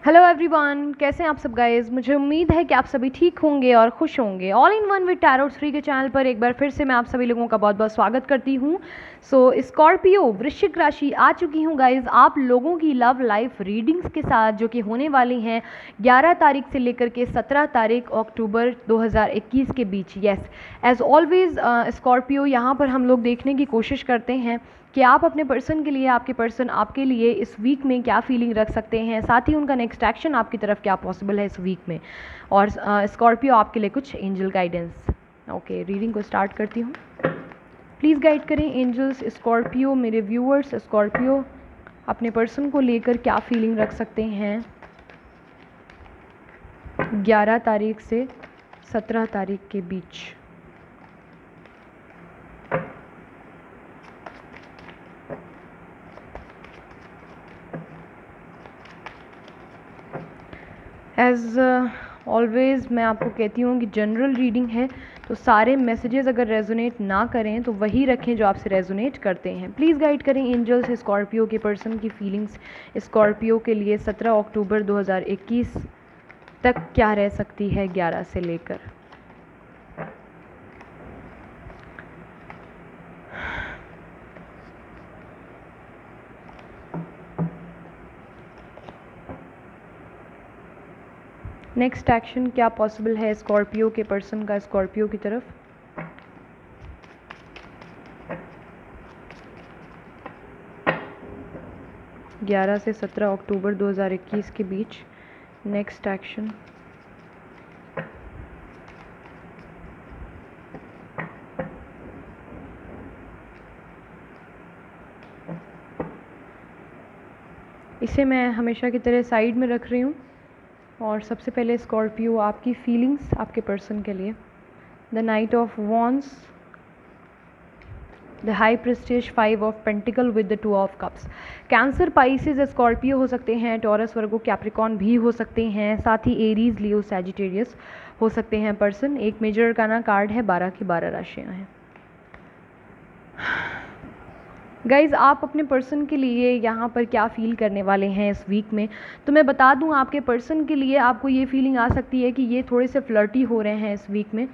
Hello everyone, कैसे हैं आप सब गाइस। मुझे उम्मीद है कि आप सभी ठीक होंगे और खुश होंगे। All in one with tarot 3 के चैनल पर एक बार फिर से मैं आप सभी लोगों का बहुत बहुत स्वागत करती हूं। स्कॉर्पियो वृश्चिक राशि आ चुकी हूं गाइस आप लोगों की लव लाइफ रीडिंग्स के साथ, जो कि होने वाली हैं 11 तारीख से लेकर के 17 तारीख अक्टूबर 2021 के बीच। यस, एज ऑलवेज स्कॉर्पियो यहाँ पर हम लोग देखने की कोशिश करते हैं कि आप अपने पर्सन के लिए, आपके पर्सन आपके लिए इस वीक में क्या फीलिंग रख सकते हैं, साथ ही उनका नेक्स्ट एक्शन आपकी तरफ क्या पॉसिबल है इस वीक में। और स्कॉर्पियो आपके लिए कुछ एंजल गाइडेंस। ओके, रीडिंग को स्टार्ट करती हूँ। प्लीज़ गाइड करें एंजल्स स्कॉर्पियो, मेरे व्यूअर्स स्कॉर्पियो अपने पर्सन को लेकर क्या फीलिंग रख सकते हैं 11 तारीख से 17 तारीख के बीच। एज ऑलवेज मैं आपको कहती हूँ कि जनरल रीडिंग है, तो सारे मैसेजेस अगर रेजोनेट ना करें तो वही रखें जो आपसे रेजोनेट करते हैं। प्लीज़ गाइड करें एंजल्स स्कॉर्पियो के पर्सन की फीलिंग्स स्कॉर्पियो के लिए 17 अक्टूबर 2021 तक क्या रह सकती है 11 से लेकर। नेक्स्ट एक्शन क्या पॉसिबल है स्कॉर्पियो के पर्सन का स्कॉर्पियो की तरफ। ग्यारह से 17 अक्टूबर 2021 के बीच नेक्स्ट एक्शन। इसे मैं हमेशा की तरह साइड में रख रही हूँ और सबसे पहले स्कॉर्पियो आपकी फीलिंग्स आपके पर्सन के लिए। The night of wands, the high Prestige, 5 of pentacle with the 2 of cups. Cancer, Pisces, Scorpio हो सकते हैं, टॉरस, वर्गो, कैप्रिकॉन भी हो सकते हैं, साथ ही एरीज, लियो, सैजिटेरियस हो सकते हैं पर्सन। एक मेजर अरकाना कार्ड है, 12 की 12 राशियाँ हैं। गाइज़, आप अपने पर्सन के लिए यहाँ पर क्या फ़ील करने वाले हैं इस वीक में, तो मैं बता दूँ आपके पर्सन के लिए आपको ये फीलिंग आ सकती है कि ये थोड़े से फ्लर्टी हो रहे हैं इस वीक में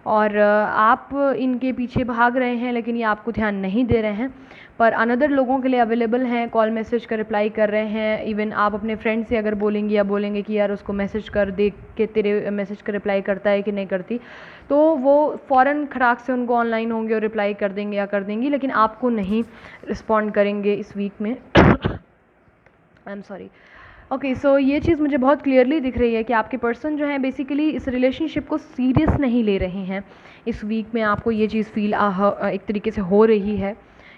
और आप इनके पीछे भाग रहे हैं, लेकिन ये आपको ध्यान नहीं दे रहे हैं, पर अनदर लोगों के लिए अवेलेबल हैं, कॉल मैसेज का रिप्लाई कर रहे हैं। इवन आप अपने फ्रेंड से अगर बोलेंगे या बोलेंगे कि यार उसको मैसेज कर, देख के तेरे मैसेज का रिप्लाई करता है कि नहीं करती, तो वो फ़ौरन खड़ाक से उनको ऑनलाइन होंगे और रिप्लाई कर देंगे या कर देंगी, लेकिन आपको नहीं रिस्पॉन्ड करेंगे इस वीक में। I am sorry. ओके, सो ये चीज़ मुझे बहुत क्लियरली दिख रही है कि आपके पर्सन जो है बेसिकली इस रिलेशनशिप को सीरियस नहीं ले रहे हैं इस वीक में। आपको ये चीज़ फील एक तरीके से हो रही है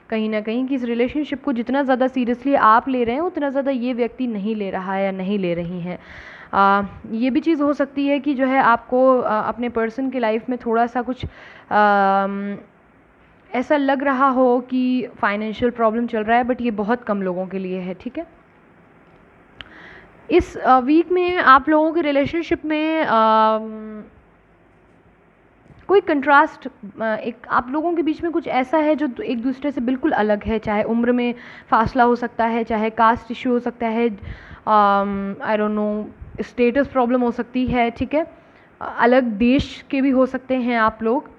कहीं ना कहीं कि इस रिलेशनशिप को जितना ज़्यादा सीरियसली आप ले रहे हैं उतना ज़्यादा ये व्यक्ति नहीं ले रहा है या नहीं ले रही हैं। ये भी चीज़ हो सकती है कि जो है आपको अपने पर्सन की लाइफ में थोड़ा सा कुछ ऐसा लग रहा हो कि फाइनेंशियल प्रॉब्लम चल रहा है, बट ये बहुत कम लोगों के लिए है। ठीक है, इस वीक में आप लोगों के रिलेशनशिप में कोई कंट्रास्ट, एक आप लोगों के बीच में कुछ ऐसा है जो एक दूसरे से बिल्कुल अलग है, चाहे उम्र में फासला हो सकता है, चाहे कास्ट इशू हो सकता है, I don't know, status problem हो सकती है। ठीक है, अलग देश के भी हो सकते हैं आप लोग,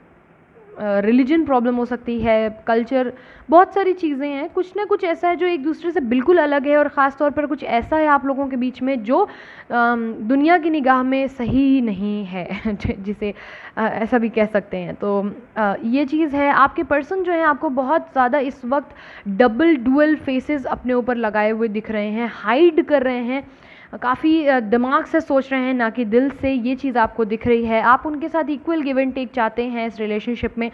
रिलीजन प्रॉब्लम हो सकती है, कल्चर, बहुत सारी चीज़ें हैं। कुछ ना कुछ ऐसा है जो एक दूसरे से बिल्कुल अलग है और ख़ास तौर पर कुछ ऐसा है आप लोगों के बीच में जो दुनिया की निगाह में सही नहीं है जिसे ऐसा भी कह सकते हैं। तो ये चीज़ है, आपके पर्सन जो है आपको बहुत ज़्यादा इस वक्त डबल डुअल फेसेस अपने ऊपर लगाए हुए दिख रहे हैं, हाइड कर रहे हैं, काफ़ी दिमाग से सोच रहे हैं ना कि दिल से। ये चीज़ आपको दिख रही है। आप उनके साथ इक्वल गिव एंड टेक चाहते हैं इस रिलेशनशिप में,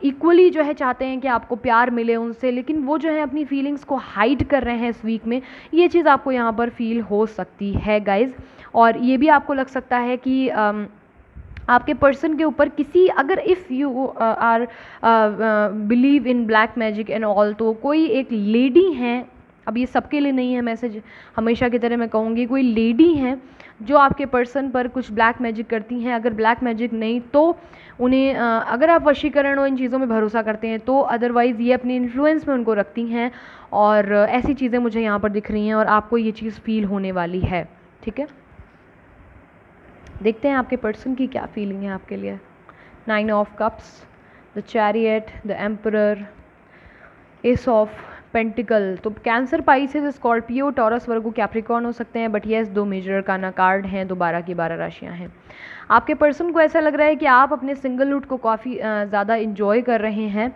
इक्वली जो है चाहते हैं कि आपको प्यार मिले उनसे, लेकिन वो जो है अपनी फीलिंग्स को हाइड कर रहे हैं इस वीक में। ये चीज़ आपको यहाँ पर फील हो सकती है गाइज़। और ये भी आपको लग सकता है कि आपके पर्सन के ऊपर किसी, अगर if you are believe in black magic and all, तो कोई एक लेडी हैं, अब ये सबके लिए नहीं है मैसेज, हमेशा की तरह मैं कहूँगी कोई लेडी हैं जो आपके पर्सन पर कुछ ब्लैक मैजिक करती हैं। अगर ब्लैक मैजिक नहीं तो उन्हें अगर आप वशीकरण और इन चीज़ों में भरोसा करते हैं तो अदरवाइज़ ये अपनी इन्फ्लुएंस में उनको रखती हैं और ऐसी चीज़ें मुझे यहाँ पर दिख रही हैं और आपको ये चीज़ फील होने वाली है। ठीक है, देखते हैं आपके पर्सन की क्या फीलिंग है आपके लिए। 9 of cups, the chariot, the emperor, ace of pentacles. तो cancer, Pisces, Scorpio, Taurus, Virgo, Capricorn हो सकते हैं, but yes 2 major arcana card हैं, तो 12 की 12 राशियां हैं। आपके पर्सन को ऐसा लग रहा है कि आप अपने सिंगलहुड को काफ़ी ज़्यादा इंजॉय कर रहे हैं,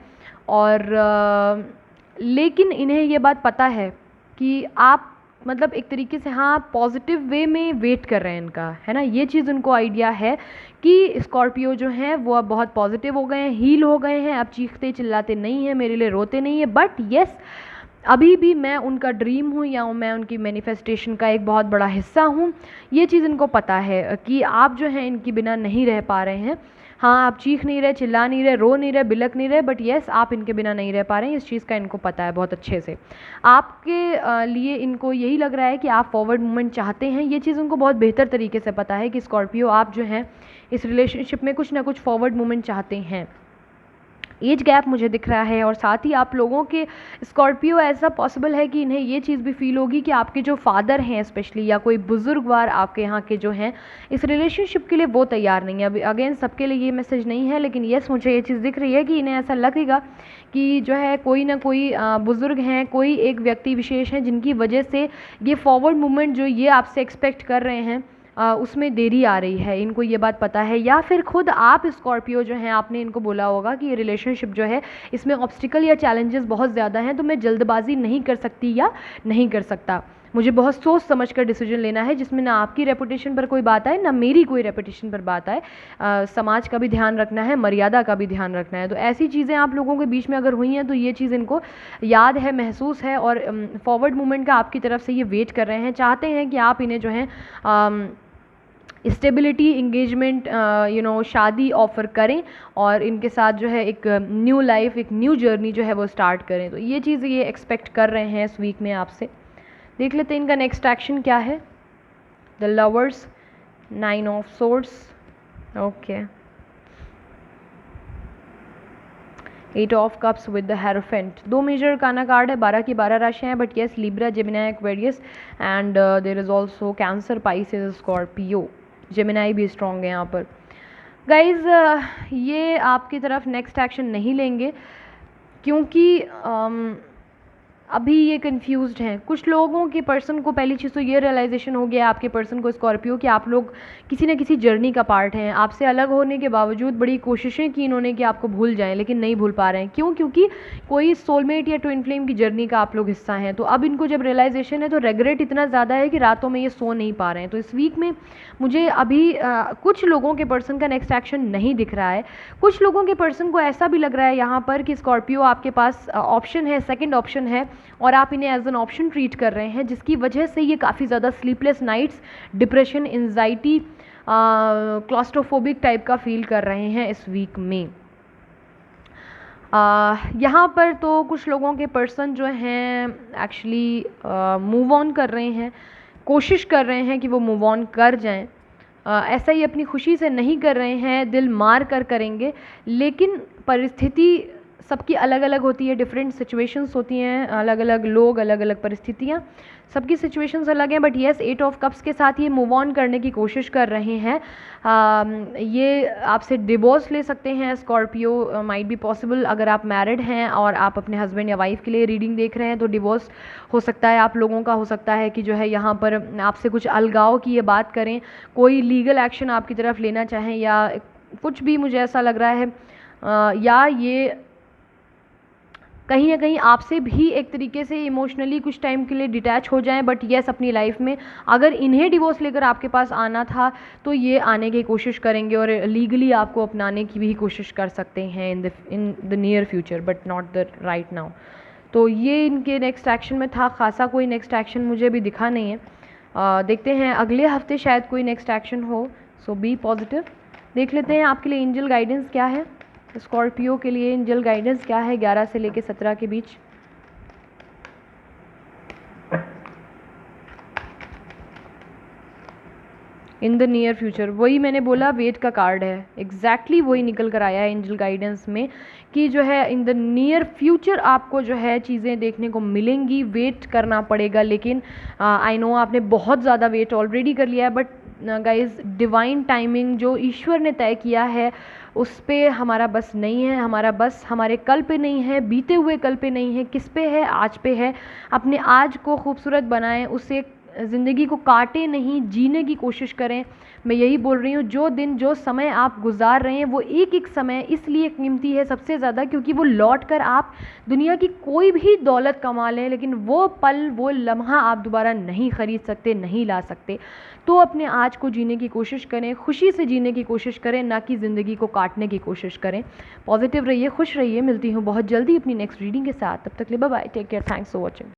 और लेकिन इन्हें ये बात पता है कि आप मतलब एक तरीके से हाँ पॉजिटिव वे में वेट कर रहे हैं इनका, है ना, ये चीज़ उनको आइडिया है कि स्कॉर्पियो जो हैं वो अब बहुत पॉजिटिव हो गए हैं, हील हो गए हैं, अब चीखते चिल्लाते नहीं हैं, मेरे लिए रोते नहीं हैं, बट येस अभी भी मैं उनका ड्रीम हूँ या मैं उनकी मैनिफेस्टेशन का एक बहुत बड़ा हिस्सा हूँ। ये चीज़ इनको पता है कि आप जो हैं इनके बिना नहीं रह पा रहे हैं। हाँ, आप चीख नहीं रहे, चिल्ला नहीं रहे, रो नहीं रहे, बिलक नहीं रहे, बट येस आप इनके बिना नहीं रह पा रहे हैं, इस चीज़ का इनको पता है बहुत अच्छे से। आपके लिए इनको यही लग रहा है कि आप फॉरवर्ड मूवमेंट चाहते हैं, ये चीज़ उनको बहुत बेहतर तरीके से पता है कि स्कॉर्पियो आप जो हैं इस रिलेशनशिप में कुछ ना कुछ फॉरवर्ड मूवमेंट चाहते हैं। एज गैप मुझे दिख रहा है, और साथ ही आप लोगों के स्कॉर्पियो ऐसा पॉसिबल है कि इन्हें ये चीज़ भी फील होगी कि आपके जो फादर हैं स्पेशली या कोई बुजुर्गवार आपके यहाँ के जो हैं इस रिलेशनशिप के लिए वो तैयार नहीं है। अभी अगेन सबके लिए ये मैसेज नहीं है, लेकिन येस मुझे ये चीज़ दिख रही है कि इन्हें ऐसा लगेगा कि जो है कोई ना कोई बुज़ुर्ग हैं, कोई एक व्यक्ति विशेष हैं जिनकी वजह से ये फॉरवर्ड मूवमेंट जो ये आपसे एक्सपेक्ट कर रहे हैं उसमें देरी आ रही है, इनको ये बात पता है। या फिर खुद आप स्कॉर्पियो जो हैं आपने इनको बोला होगा कि ये रिलेशनशिप जो है इसमें ऑब्स्टिकल या चैलेंजेस बहुत ज़्यादा हैं, तो मैं जल्दबाजी नहीं कर सकती या नहीं कर सकता, मुझे बहुत सोच समझ कर डिसीजन लेना है जिसमें ना आपकी रेपुटेशन पर कोई बात आए ना मेरी कोई रेपुटेशन पर बात आए, समाज का भी ध्यान रखना है, मर्यादा का भी ध्यान रखना है। तो ऐसी चीज़ें आप लोगों के बीच में अगर हुई हैं तो ये चीज़ इनको याद है, महसूस है, और फॉरवर्ड मूवमेंट का आपकी तरफ से ये वेट कर रहे हैं, चाहते हैं कि आप इन्हें जो है स्टेबिलिटी, इंगेजमेंट, शादी ऑफ़र करें और इनके साथ जो है एक न्यू लाइफ, एक न्यू जर्नी जो है वो स्टार्ट करें। तो ये चीज़ ये एक्सपेक्ट कर रहे हैं इस वीक में आपसे। देख लेते हैं इनका नेक्स्ट एक्शन क्या है। The lovers, 9 of swords, okay, 8 of cups with the hierophant. 2 major arcana card है, 12 की 12 राशियाँ हैं, but yes Libra, Gemini, Aquarius and there is also cancer, Pisces, Scorpio. Gemini भी स्ट्रॉन्ग है यहाँ पर। गाइज ये आपकी तरफ नेक्स्ट एक्शन नहीं लेंगे क्योंकि अभी ये कंफ्यूज्ड हैं। कुछ लोगों के पर्सन को पहली चीज़ तो ये रियलाइजेशन हो गया आपके पर्सन को स्कॉर्पियो कि आप लोग किसी न किसी जर्नी का पार्ट हैं। आपसे अलग होने के बावजूद बड़ी कोशिशें की इन्होंने कि आपको भूल जाएं, लेकिन नहीं भूल पा रहे हैं। क्यों? क्योंकि कोई सोलमेट या ट्विन फ्लेम की जर्नी का आप लोग हिस्सा हैं। तो अब इनको जब रियलाइजेशन है तो रेग्रेट इतना ज़्यादा है कि रातों में ये सो नहीं पा रहे हैं। तो इस वीक में मुझे अभी कुछ लोगों के पर्सन का नेक्स्ट एक्शन नहीं दिख रहा है। कुछ लोगों के पर्सन को ऐसा भी लग रहा है यहाँ पर कि स्कॉर्पियो आपके पास ऑप्शन है, सेकंड ऑप्शन है, और आप इन्हें एज एन ऑप्शन ट्रीट कर रहे हैं, जिसकी वजह से ये काफ़ी ज़्यादा sleepless nights, depression, anxiety, claustrophobic type का फील कर रहे हैं इस वीक में। यहाँ पर तो कुछ लोगों के पर्सन जो हैं एक्चुअली मूव ऑन कर रहे हैं, कोशिश कर रहे हैं कि वो मूव ऑन कर जाएं। ऐसा ही अपनी खुशी से नहीं कर रहे हैं, दिल मार कर करेंगे, लेकिन परिस्थिति सबकी अलग अलग होती है, डिफरेंट सिचुएशंस होती हैं, अलग अलग लोग, अलग अलग परिस्थितियाँ, सबकी सिचुएशंस अलग हैं। बट येस 8 ऑफ कप्स के साथ ये मूव ऑन करने की कोशिश कर रहे हैं। ये आपसे डिवोर्स ले सकते हैं स्कॉर्पियो, माइट बी पॉसिबल। अगर आप मैरिड हैं और आप अपने हस्बैंड या वाइफ के लिए रीडिंग देख रहे हैं तो डिवोर्स हो सकता है आप लोगों का। हो सकता है कि जो है यहाँ पर आपसे कुछ अलगाव की ये बात करें, कोई लीगल एक्शन आपकी तरफ लेना चाहें, या कुछ भी मुझे ऐसा लग रहा है, या ये कहीं ना कहीं आपसे भी एक तरीके से इमोशनली कुछ टाइम के लिए डिटैच हो जाएं। बट येस अपनी लाइफ में अगर इन्हें डिवोर्स लेकर आपके पास आना था तो ये आने की कोशिश करेंगे और लीगली आपको अपनाने की भी कोशिश कर सकते हैं in the near future, but not the right now. तो ये इनके नेक्स्ट एक्शन में था। खासा कोई नेक्स्ट एक्शन मुझे अभी दिखा नहीं है। देखते हैं अगले हफ्ते शायद कोई नेक्स्ट एक्शन हो, सो बी पॉजिटिव। देख लेते हैं आपके लिए एंजल गाइडेंस क्या है। स्कॉर्पियो के लिए एंजल गाइडेंस क्या है 11 से लेकर 17 के बीच। इन द नियर फ्यूचर, वही मैंने बोला वेट का कार्ड है, एग्जैक्टली वही निकल कर आया है एंजल गाइडेंस में कि जो है इन द नियर फ्यूचर आपको जो है चीज़ें देखने को मिलेंगी, वेट करना पड़ेगा। लेकिन आई नो आपने बहुत ज़्यादा वेट ऑलरेडी कर लिया है, बट गाइज डिवाइन टाइमिंग जो ईश्वर ने तय किया है उस पे हमारा बस नहीं है, हमारा बस हमारे कल पे नहीं है, बीते हुए कल पे नहीं है, किस पे है, आज पे है। अपने आज को खूबसूरत बनाएं, उसे ज़िंदगी को काटे नहीं, जीने की कोशिश करें। मैं यही बोल रही हूँ, जो दिन जो समय आप गुजार रहे हैं वो एक एक समय इसलिए कीमती है सबसे ज़्यादा क्योंकि वो लौट कर आप दुनिया की कोई भी दौलत कमा लें लेकिन वो पल वो लम्हा आप दोबारा नहीं ख़रीद सकते, नहीं ला सकते। तो अपने आज को जीने की कोशिश करें, खुशी से जीने की कोशिश करें, ना कि ज़िंदगी को काटने की कोशिश करें। पॉजिटिव रहिए, खुश रहिए। मिलती हूँ बहुत जल्दी अपनी नेक्स्ट रीडिंग के साथ, तब तक के लिए bye bye, take care, thanks for watching.